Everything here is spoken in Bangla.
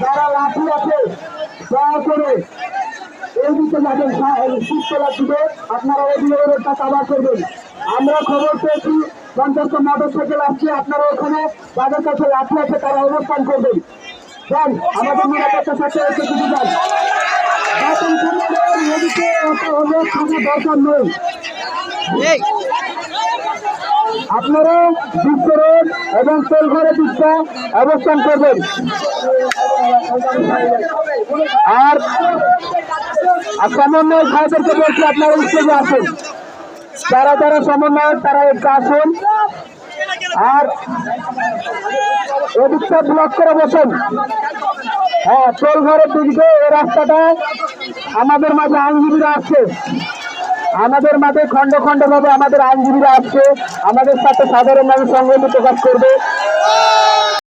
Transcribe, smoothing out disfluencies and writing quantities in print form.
যারা লাঠি আছে দয়া করে এই দিকে যাবেন, শীততলার দিকে আপনারা ওদিকে রোডটা কাভার করবেন। আমরা খবর পেয়েছি 50টা মোটরসাইকেল আসছে, আপনারা ওখানে যাদের কাছে লাঠি আছে তারা অবস্থান করবেন। যান, আমাদের নিরাপত্তা থাকতে হচ্ছে কিছু যান। নদীতে দরকার নেই, আপনারা বিশ্ব রোড এবং তেলঘরের দিকটা অবস্থান করবেন। আর সমন্বয় ভাইদেরকে বলছি আপনারা স্টেজে আসুন, যারা যারা সমন্বয়ক তারা একটু আসুন আর এদিকটা ব্লক করে বসুন। হ্যাঁ, তেলঘরের দিকে এই রাস্তাটা আমাদের মাঝে আইনজীবীরা আসছে, আমাদের মাঝে খন্ড খন্ড ভাবে আমাদের আইনজীবীরা আসছে, আমাদের সাথে সাধারণ মানুষ সংগ্রামী প্রকাশ করবে।